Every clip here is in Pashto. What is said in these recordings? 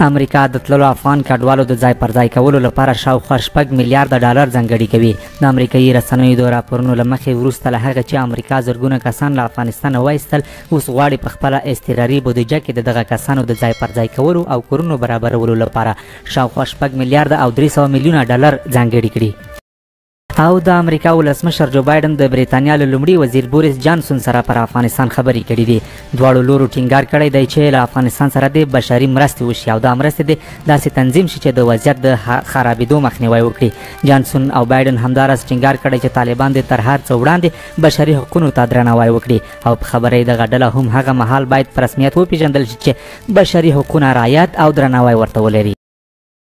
امریکا د تللو افغان کډوالو د ځای پر ځای کولو لپاره شاوخوا 6 میلیارډ ډالر ځانګړي کوي. د امریکایي رسنیو د راپورونو له مخې وروسته له هغه چې امریکا زرګونه کسان له افغانستانه وایستل، اوس غواړي په خپله اضطراري بودیجه کې د دغه کسانو د ځای پر ځای کولو او کورونو برابرولو لپاره شاوخوا 6 میلیارډ او 300 میلیونه ډالر ځانګړي کړي. او د امریکا ولسمشر جو بایدن د بریتانیا له لومړي وزیر بوریس جانسون سره پر افغانستان خبرې کړې دي. دواړو لورو ټینګار کړی دی چې له افغانستان سره د بشري مرستې وشي او دا مرستې د داسې تنظیم شي چې د وضعیت د خرابېدو مخنیوی وکړي. جانسون او بایدن همداراز ټینګار کړی چې طالبان د تر هر څه وړاندې بشري حقونو ته درناوی وکړي او په خبره یې دغه ډله هم هغه مهال باید په رسمیت وپېژندل شي چې بشري حقونه رعایت او درناوی ورته ولري.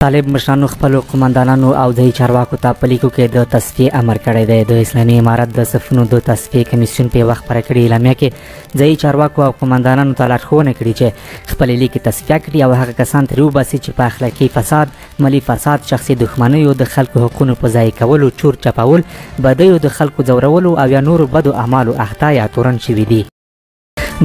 طالب مشرانو خپلو قمندانانو او ځایي چارواکو ته په لیکو کې د تصفیې امر کړی دی. د اسلامي امارت د صفونو د تصفیې کمیسیون په وخت خپره کړې اعلامیه کې ځایي چارواکو او قمندانانو ته لارښوونه کړې چې خپلې لیکې تصفیه کړي او هغه کسان ترې وباسي چې په اخلاقي فساد، مالي فساد، شخصي دښمنیو، د خلکو حقونو په ضایع کولو، چور چپاول، بدیو د خلکو ځورولو او یا نورو بدو اعمالو اخته یا تورن شوي دي.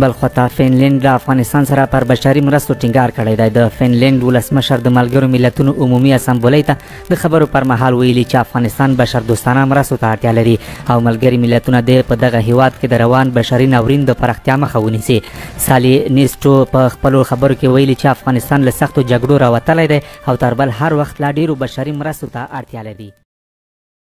بلخواته فنلنډ له افغانستان سره پر بشري مرستو ټینګار کړی دی. د فنلنډ ولسمشر د ملګرو ملتونو عمومي اسامبلۍ ته د خبرو پر مهال ویلي چې افغانستان بشردوستانه مرستو ته اړتیا لري او ملګري ملتونه د په دغه هیواد کې د روان بشري ناورین د پراختیا مخه ونیسي. سالی نیسټو په خپلو خبرو کې ویلي چې افغانستان له سختو جګړو راوتلی دی او تر بل هر وخت لا ډیرو بشري مرستو ته اړتیا لري.